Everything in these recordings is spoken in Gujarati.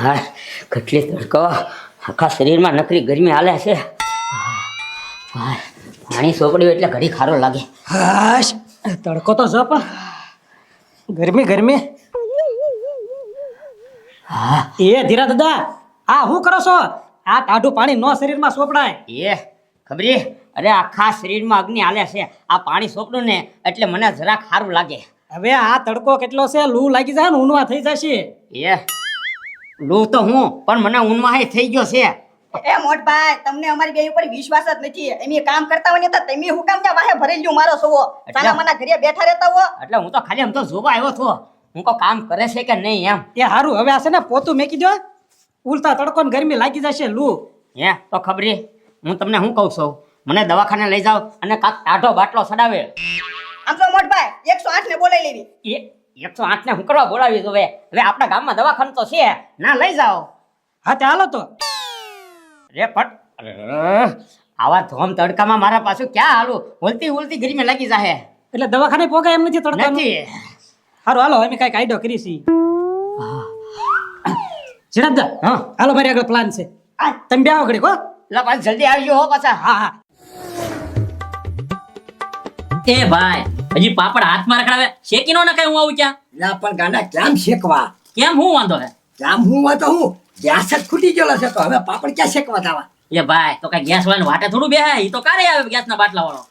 હા કેટલી તડકો આખા શરીરમાં નકરી ગરમી હાલે છે. હા પાણી સોપડ્યું એટલે ઘડી ખારો લાગે. હાશ તડકો તો છે પણ ગરમી ગરમી. હા એ ધીરા દાદા આ શું કરો છો? આ ટાઢું પાણી નો શરીરમાં સોપડાય. એ ખબરી અરે આખા શરીરમાં અગ્નિ હાલે છે. આ પાણી સોપડું ને એટલે મને જરાક સારું લાગે. હવે આ તડકો કેટલો છે, લૂ લાગી જાય ને ઊનવા થઈ જશે. એ લૂ તો હું પણ મને ઊનમાં થઈ ગયો છે. એ મોટભાઈ તમને અમારી બે ઉપર વિશ્વાસ જ નથી. એમ કામ કરતા હોય ને તો તમે હું કામ ત્યાં વાહે ભરી લ્યું મારો છો? સાલા મના ઘરે બેઠા રહેતા હો. એટલે હું તો ખાલી આમ તો જોવા આવ્યો છું હું કો કામ કરે છે કે નહીં એમ. એ હારું હવે આ છે ને પોતું મેકી દો, ઉલટા તડકો ને ગરમી લાગી જશે લૂ. હે તો ખબરી હું તમને શું કહું છું, મને દવાખાને લઈ જાઓ અને કાક ટાઢો બાટલો ચડાવે. આમ તો મોટભાઈ 108 ને બોલાવી લેવી. એ 108 ને હું કરવા બોલાવી દઉં? હવે આપણા ગામમાં દવાખાનું તો છે ના, લઈ જાઓ. હા તે હાલો તો. રે પણ આવા ધોમ તડકામાં મારા પાછું ક્યાં હાલું? ઉલટી ઉલટી ગરમી લાગી જાહે. એટલે દવાખાને પોગાય એમ નથી તડકા. નથી. હારું હાલો અમે કઈક આઈડિયો કરી છી. જીણાદા હા હાલો મારી આગળ પ્લાન છે. તમે બે આવો ઘડીક હો. લા પાછા જલ્દી આવજો હો પાછા. હા હા એ ભાઈ હજી પાપડ હાથમાં રખડાવે શેકી નો નખાય. હું આવું ક્યાં? ના પણ ગાંડા કેમ શેકવા? કેમ હું વાંધો હે? કેમ હું હોય તો હું ગેસ જ ખૂટી ગયેલો છે તો હવે પાપડ ક્યાં શેકવા થવા? એ ભાઈ તો કઈ ગેસ વાળા વાટે થોડું બેહે. ઈ તો કારે આવે ગેસ ના બાટલા વાળો.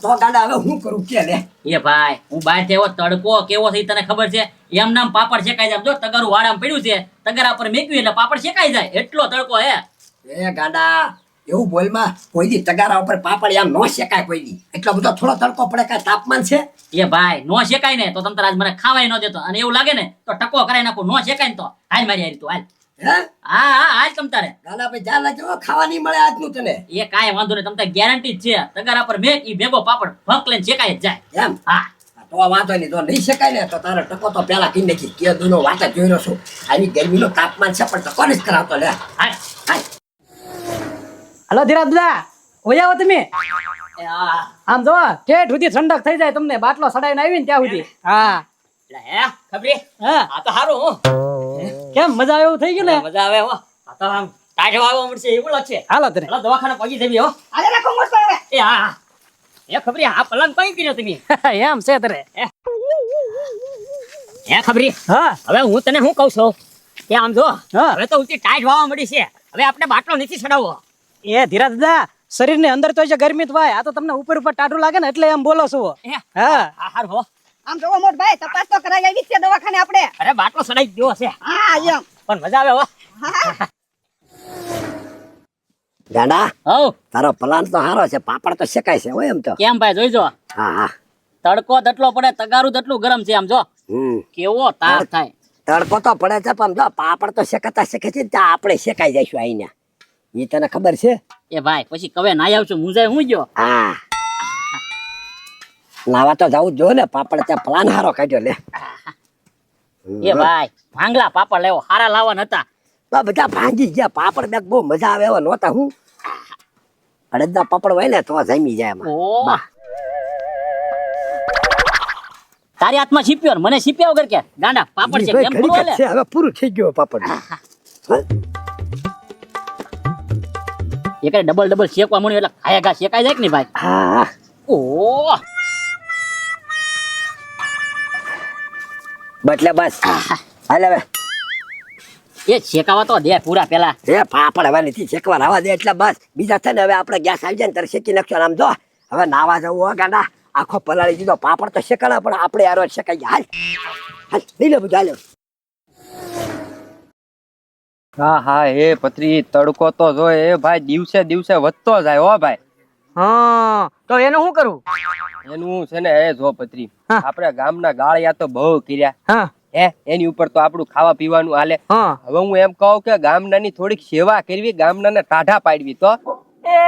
તો ગાંડા હવે હું કરું કે લે? એ ભાઈ હું બહાર થયો તડકો કેવો છે ઈ તને ખબર છે? એમ નામ પાપડ શેકાઈ જાય. જો તગારું વાડામાં પડ્યું છે, તગારા પર મેક્યું એટલે પાપડ શેકાઈ જાય એટલો તડકો હે. એ ગાંડા એવું બોલમાં કોઈ દી તગારા ઉપર પાપડ એમ નો શેકાય કોઈ દી. એટલો બધો થોડો તડકો પડે કાંઈ તાપમાન છે? એ ભાઈ નો શેકાય ને તો તમ તાર આજ મને ખાવાય ન દેતો, અને એવું લાગે ને તો ટકો કરાઈ નાખું. નો શેકાય ને તો હાલ મારી હારી તું હાલ. હે હા હા હાલ તમ તારે. ગાંડા ભાઈ જા લાગે ખાવા નહીં મળે આજનું તને. એ કાંઈ વાંધો નહીં, તમ તારે ગેરંટી જ છે. તગારા પર મેક ઈ ભેગો પાપડ ભક લઈને શેકાઈ જ જાય. એમ હા તો વાંધો નહીં. તો નહીં શેકાય ને તો તારે ટકો તો પેલા કઈ નાખી કે દૂનો વાત જ જોઈ રહ્યો છું. આની ગરમીનું તાપમાન છે પણ ટકો જ કરાવતો લે. હાલ. હાલ હાલો ધીરા દાદા ઓય આવો તમે. એ આ આમ જો ઠેઠ સુધી ઠંડક થઈ જાય તમને બાટલો સડાઈને આવી ને ત્યાં સુધી. હા લે હે ખબરી હા આ તો સારું હો. કેમ મજા આવે એવું થઈ ગયું ને? મજા આવે હો. આ તો આમ ટાઢો આવવા મળશે એવું લાગશે. હાલો તને. હાલો દવાખાને પહોંચી જવી હો. હાલે રાખો મોટભાઈ હવે. એ હા એ ખબરી આ પલંગ કઈ કર્યો તમે? એમ છે તારે. હે ખબરી હા હવે હું તને શું કહું છું કે આમ જો હા. હવે તો ઉલટી ટાઈટ વાવા મળી છે. હવે આપણે બાટલો નથી ચડાવવો. એ ધીરા દાદા શરીર ની અંદર તો જે ગરમી તો હોય, આ તો તમને ઉપર ઉપર ટાઢું લાગે ને એટલે એમ બોલો છો. હે? હા આ હારું હો. આમ જોવો મોટભાઈ તપાસ તો કરાવી આવી જ છે દવાખાને આપણે. અરે બાટલો ચડાઈ ગયો છે હા એમ. પણ મજા આવે હો. ગાંડા હઉ તારો પ્લાન તો સારો છે. પાપડ તો શેકાય છે હોય એમ તો. કેમ ભાઈ જોઈજો, હા હા તડકો દટલો પડે તગારું દટલું ગરમ છે. આમ જો કેવો તાપ થાય. તડકો તો પડે છે પણ જો પાપડ તો શેકાતા શેકે છે ત્યાં આપણે શેકાઈ જઈશું આઈને. એ તને ખબર છે? એ ભાઈ પછી કવે નાઈ આવશું મુંજાય હું ગયો. હા નાવા તો જવું જ જોઈએ ને. પાપડ ત્યાં પ્લાન હારો કાઢ્યો લે. એ ભાઈ ભાંગલા પાપડ લેવો હારા લાવવાના હતા. તો બધા ભાંગી ગયા. પાપડ બેગ બહુ મજા આવે એવા નહોતા. હું અડદના પાપડ હોય ને તો જમી જાય એમાં. ઓ વાહ. તારી હાથમાં છીપ્યો ને મને છીપ્યા વગર કે ગાંડા પાપડ છે ભાઈ, કેમ ઘડીક પૂરો જ લે. છે. હવે પૂરું થઈ ગયું પાપડ. એ કઈ ડબલ ડબલ શેકવા મળ્યું એટલે ખાયા ઘા શેકાઈ જાય કે નહીં ભાઈ? હા ઓ બટલે બસ હાલ હવે એ શેકાવા તો દે પૂરા પેલા. એ પાપડ હવે નથી શેકવા રાવા દે એટલે બસ. બીજા છે ને હવે આપણે ગેસ આવી જાય ને ત્યારે શેકી નાખશો. આમ જો હવે નાવા જવું હો ગાંડા. આખો પલાળી દીધો. પાપડ તો શેકાણા પણ આપણે યાર શેકાઈ ગયા. હાલ હાલ લઈ લે બધું હાલ. હા હા એ પત્રી તડકો તો જોય એ ભાઈ દિવસે દિવસે વધતો જાય હો ભાઈ. હા તો એનું શું કરવું? એનું છે ને એ જો પત્રી હા. આપણે ગામના ગાળિયા તો બહુ કર્યા હા હે, એની ઉપર તો આપણું ખાવા પીવાનું હાલે. હા હવે હું એમ કહું કે ગામનાની થોડીક સેવા કરવી, ગામનાને ટાઢા પાડવી. તો એ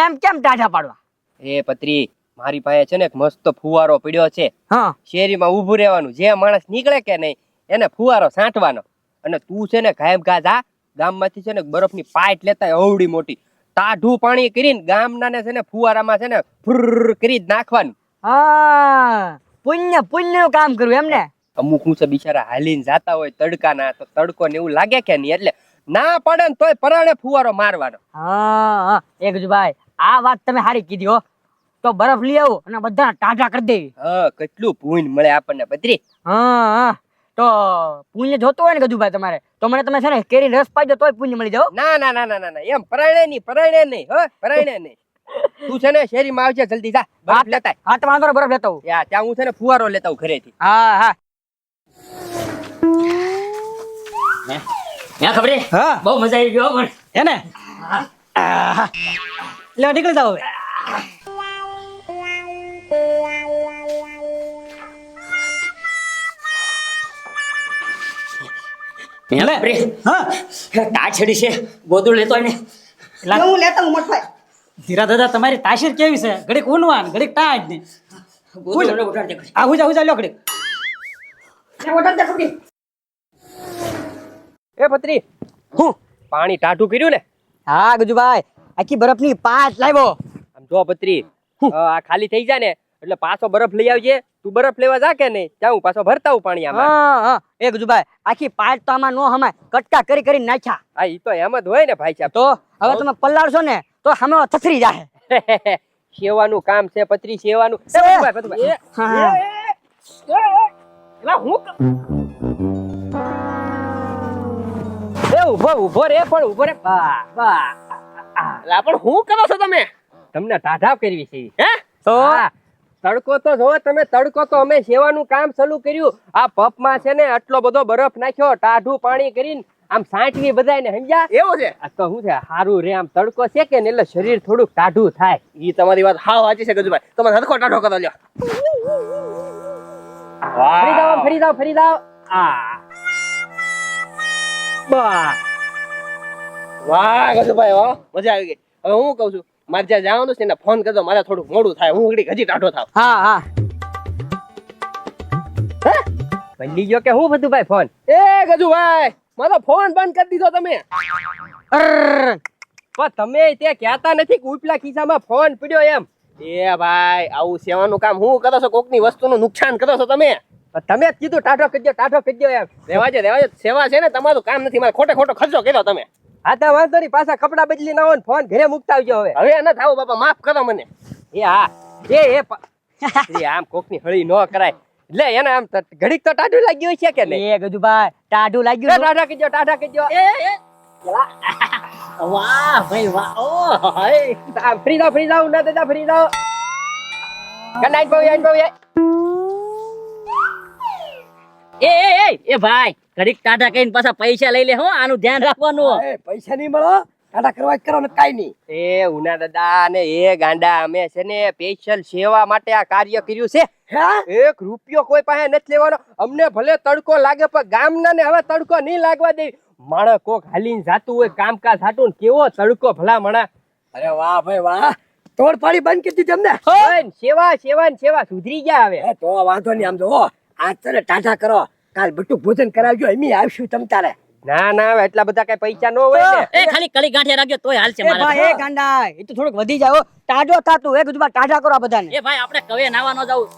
એમ કેમ ટાઢા પાડવા? એ પત્રી મારી પાસે છે ને એક મસ્ત ફુવારો પડ્યો છે. હા શેરીમાં ઊભું રહેવાનું. જે માણસ નીકળે કે નહીં એને ફુવારો છાંટવાનો. અને તું છે ને ગાયબ ગા જા ગામમાંથી છે ને બરફની પાઇટ લેતા અવડી મોટી ટાઢું પાણી કરીને ગામનાને છે ને ફુવારામાં છે ને ફુર કરી જ નાખવાનું. હા પુણ્ય પુણ્ય નું કામ કરવું એમ ને? અમુક હું છે બિચારા હાલીને જાતા હોય તડકાના, તો તડકો ને એવું લાગે કે નહીં, એટલે ના પડે ને તોય પરાણે ફુવારો મારવાનો. હા એક ભાઈ આ વાત તમે સારી કીધી હો. તો બરફ લઈ આવો અને બધા ટાઢા કરી દેવી. હા, કેટલું પૂન મળે આપણને બત્રી. હા તો પુણ્ય જોતો હોય ને ગજુભાઈ તમારે, તો મને તમે છે ને કેરી રસ પાઈ દો તોય પુણ્ય મળી જાવ. ના ના ના ના ના ના, એમ પરાણે નહીં હો, પરાણે નહીં. તું છે ને શેરીમાં આવજે જલ્દી, જા બરફ લેતા આય. હા તમારો બરફ લેતો હું. યા ત્યાં હું છે ને ફુવારો લેતા હું ઘરેથી. હા હા ખબરે હા બહુ મજા આવી ગયો પણ હે ને લે નીકળી જાવ હવે. ખબરે હા તાછડી છે ગોદડું લેતો હોય ને હું લેતા હું મોટભાઈ. ધીરા દાદા તમારી તાસીર કેવી છે, ઘડીક ઊનવાન ઘડીક ટાઈટ ને ગોદડું ઉઠાડજે ઘડી. આ હુજા લ્યો ઘડીક. ઓર્ડર દે ખબરી. એ પત્રી, હું પાણી ટાઢું કર્યું ને? હા ગજુભાઈ આખી બરફની 5 લાવ્યો. આમ જો પત્રી, આ ખાલી થઈ જાય ને એટલે પાછો બરફ લઈ આવજે. તું બરફ લેવા જા કે નહીં, ત્યાં હું પાછો ભરતા હું પાણી આમાં. હા એ ગજુભાઈ આખી 5 તો આમાં નો હમાય, કટકા કરી કરી નાખ્યા. હા, ઈ તો એમ જ હોય ને ભાઈ સાહેબ. તો હવે તમે પલ્લાડશો ને તો સામે થથરી જાય. સેવાનું કામ છે પત્રી, સેવાનું. એ ભતુભાઈ, ભતુભાઈ. હા. એલા હું એ ઉભો રે, પણ ઉભો રે. બા એલા પણ હું કરો છો તમે? તમને ટાઢા કરવી છે હે? તો હા, તડકો તો જો તમે, તડકો તો અમે સેવાનું કામ ચાલુ કર્યું. આ પપમાં છે ને આટલો બધો બરફ નાખ્યો, ટાઢું પાણી કરીને આમ સાંટવી બધાને, સમજ્યા? એવું છે? આ તો શું છે, હારું રે, આમ તડકો છે કે ને એટલે શરીર થોડુંક ટાઢું થાય. ઈ તમારી વાત હાવ સાચી છે ગજુભાઈ. તમે હરખો ટાઢો કરો લ્યો. ફરી જાવ. બસ. વાહ ગજુભાઈ વાહ, મજા આવી ગઈ. હવે હું કહું છું, મારે જ્યાં જવાનું છે ને ફોન કરજો, મારે થોડુંક મોડું થાય, હું ઘડીક હજી ટાઢો થાવ. હા ભલી ગયો કે હું બધું ભાઈ ફોન? એ ગજુભાઈ, મારો ફોન બંધ કરી દીધો તમે. પણ તમે તે કહેતા નથી કે ઉપલા ખિસ્સામાં ફોન પડ્યો એમ? એ ભાઈ, આવું સેવાનું કામ હું કરો છો? કોકની વસ્તુનું નુકસાન કરો છો તમે. પણ તમે જ કીધું ટાઢો કરજો એમ. રેવા દે. સેવા છે ને, તમારું કામ નથી. મારે ખોટો ખર્ચો કર્યો તમે. હા તો વાંધો નહીં, પાછા કપડા બદલી ના હોય ને ફોન ઘરે મૂકતા આવજો હવે. હવે ન થાવ બાપા, માફ કરો મને. એ હા આમ કોકની હળી ન કરાય. એટલે એને આમ ઘડીક તો ટાઢું લાગ્યું છે કે નહીં? એ ગજુભાઈ ટાઢું લાગ્યું. ટાઢા કરજો. વાહ ભાઈ વાહ ઓ આમ ફરી જાવ ના દાદા, ફરી જાવ. કનાઈ પાઉ એ ભાઈ ઘડીક ટાટા કહીને પાછા પૈસા લઈ લે હો, આનું ધ્યાન રાખવાનું. પૈસા નહીં મળો, ટાટા કરવા જ કરો ને કાઈ નહીં. એ ઉના દાદા ને એ ગાંડા, અમે છે ને સ્પેશિયલ સેવા માટે આ કાર્ય કર્યું છે. હે? 1 રૂપિયો કોઈ પાસે નથી લેવાનો. અમને ભલે તડકો લાગે પણ ગામના ને હવે તડકો નહીં લાગવા દે. માણસ કોક હાલીને જાતું હોય કામકાજ હાટું, ને કેવો તડકો ભલા મણા. અરે વાહ ભાઈ વાહ, તોડ પાડી બંધ કરી દીધી તમને. સેવા સુધરી ગયા હવે. એ તો વાંધો નહીં, આમ જો આજ તને ટાટા કરો, કાલ બટુક ભોજન કરાવજો, એમ આવશું તમ તારે. ના હવે એટલા બધા કઈ પૈસા ન હોય ને. એ ખાલી કલી ગાંઠિયા રાખજો તોય હાલ છે એ ભાઈ મારે. એ ગાંડા એ તો થોડુંક વધી જાવ, ટાઢો થાતું. એ ગજુભાઈ ટાઢા કરો આ બધાને. એ ભાઈ આપણે કવે નાવા ન જાવું.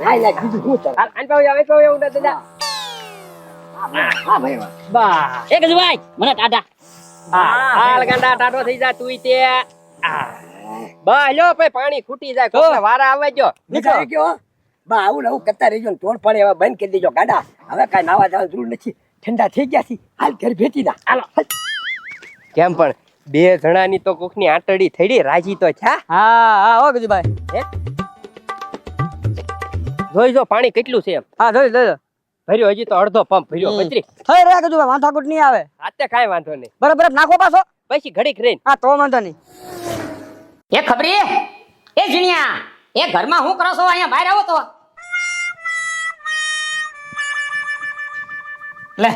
લાય બીજું શું ચાલે? આન પાઉ ઉના દાદા. હા ભાઈ વાહ. બા એ ગજુભાઈ મને ટાટા. હાલ ગાંડા ટાટો થઈ જા તું તે. બા લ્યો ભાઈ, પાણી ખૂટી જાય, કોકના વારા આવે જો. બીજા એ કયો બા આવું ને આવું કરતા રહેજો ને તોડ પાડી હવે બંધ કરી દેજો ગાડા. હવે કાંઈ નાવા જવાની જરૂર નથી, ઠંડા થઈ ગયા છે. હાલ ઘર ભેટી દા. હાલો કેમ પણ 2 જણાની તો કોકની આંટડી થઈડી, રાજી તો છે. હા હો ગજુભાઈ. જોઈ જો પાણી કેટલું છે એમ. હા જોઈ લો ભર્યો, હજી તો અડધો પંપ ભર્યો. પત્રી થઈ રહ્યા ગજુભાઈ, વાંધાકુટ નહીં આવે. આતે કાંઈ વાંધો નહીં, બરાબર નાખો પાછો. પછી ઘડીક રહીને. હા તો વાંધો નહીં. એ ખબરી એ જીણિયા એ ઘરમાં હું કરો છો? અહીંયા બહાર આવો તો. લે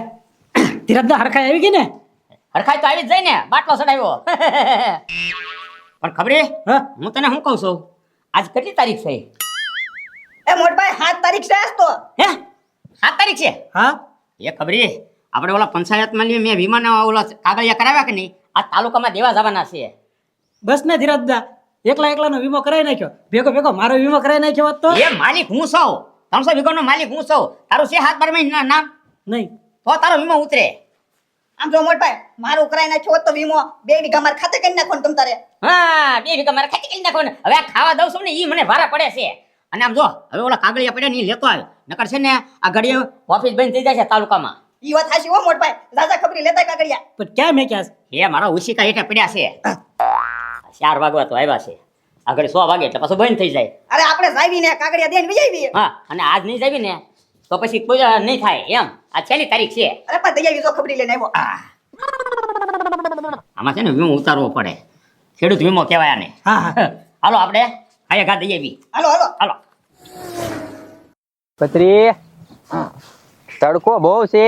ધીરજના હરખાઈ આવી ગઈ ને? હરખાઈ તો આવી જ જાય ને, બાટલો ચડાવ્યો. પણ ખબરી હા હું તને શું કહું છું, આજ કેટલી તારીખ છે? એ મોટભાઈ 7 તારીખ છે આજ તો. હે 7 તારીખ છે? હા એ ખબરી આપણે ઓલા પંચાયતમાં મેં વીમાના ઓલા કાગળિયા કરાવ્યા કે નહીં, આ તાલુકામાં દેવા જવાના છે. બસ ને ધીરજદા, એકલાનો વીમો કરાવી નાખ્યો, ભેગો મારો વીમો કરાવી નાખ્યો હોત તો. એ માલિક હું છું, 300 વીઘાનો માલિક હું છું. તારું છે હાથ બાર મહિના નામ નહીં તો તારો વીમો ઉતરે. આમ જો મોટભાઈ મારું કરાઈ નાખ્યો હોત તો વીમો 2 વીઘા મારે ખાતે કરી નાખો ને તમ તારે. હા 2 વીઘા મારે ખેતી કરી નાખો ને. હવે આ ખાવા દઉં છું ને ઈ મને ભારા પડે છે. અને આમ જો હવે ઓલા કાગળિયા પડ્યા ને ઈ લેતો આવ. નકર છે ને આ ઘડીએ ઓફિસ બંધ થઈ જાય છે તાલુકામાં. ઈ વાત હાચી હો મોટભાઈ. રાજા ખબરી લેતા કાગળિયા. પણ ક્યાં મેં ક્યાં એ મારા ઉશિકા હેઠે પડ્યા છે. 4 વાગવા તો આવ્યા છે. આગળ 100 વાગે એટલે પાછું બંધ થઈ જાય. અરે આપણે જાવીને કાગળિયા દઈને વઈ આવીએ. હા અને આજ નહીં જાવી ને તો પછી કોઈ નહીં થાય એમ. આ છેલ્લી તારીખ છે. અરે પણ દઈ આવી જો ખબરી લઈને આવ્યો. આમાં છે ને વીમો ઉતારવો પડે. ખેડૂત વીમો કહેવાય આને. હા હા હાલો આપણે આયા ઘા દઈ આવી. હાલો હાલો. હાલો. પત્રી તડકો બહુ છે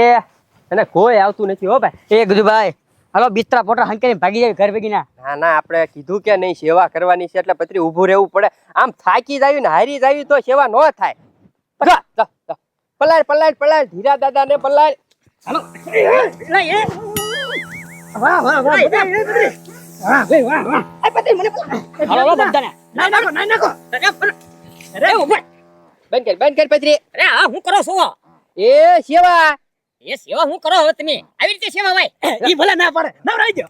અને કોઈ આવતું નથી હો ભાઈ. એ ગજુભાઈ હાલો બિસ્તરા પોટરા હંકેલી ભાગી જાય ઘર ભેગી ના. ના ના આપણે કીધું કે નહીં સેવા કરવાની છે એટલે પત્રી ઊભું રહેવું પડે. આમ થાકી જાવી ને હારી જાવી તો સેવા ન થાય. જા, જા, જા. પલાળ પલાળ પલાળ ધીરા દાદા ને પલાળ. વાહ વાહ વાહ વાહ ભાઈ વાહ વાહ આ પતિ મને હાલો હાલો બધાને. ના નાખો ના નાખો અરે ઉભો. બંધ કર પત્રી. અરે આ હું કરો છો? એ સેવા એ સેવા હું કરો હવે તમે? આવી રીતે સેવા ભાઈ. ઈ ભલે ના પડે નવરાઈ ગયો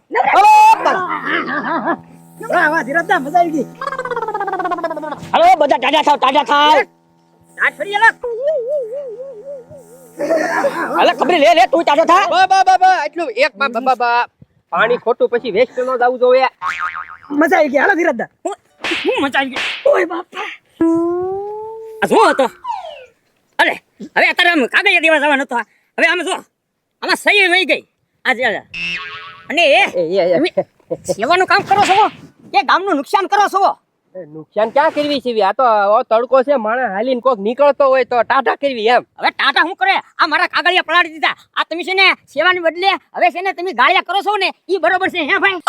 વાહ વાહ ધીરજદા મજા આવી ગઈ. હાલો બધા તાજા થાવ તાજા થાવ. તાજ ફરી આલા. હાલે ખબરી લે લે તું તાજો થા. બા એટલું એક બા પાણી ખોટું પછી વેસ્ટ ન જવું જોઈએ. મજા આવી ગઈ હાલો ધીરજદા. હું મચા આવી ગયો. ઓય બાપા. આ શું હતો? અરે હવે અત્યારે આમ કાગળિયા દેવા જવાનો હતો. હવે આમ જો આમાં સહી વહી ગઈ. આજે અને તમે સેવાનું કામ કરો છો કે ગામનું નુકસાન કરો છો? નુકસાન ક્યાં કરવી છે? આ તો તડકો છે, માણસ હાલીને કોક નીકળતો હોય તો ટાટા કરવી એમ. હવે ટાટા શું કરે? આ મારા કાગળિયા પલાળી દીધા. આ તમે છે ને સેવાની બદલે હવે છે ને તમે ગાળિયા કરો છો ને ઈ બરોબર છે હે ભાઈ?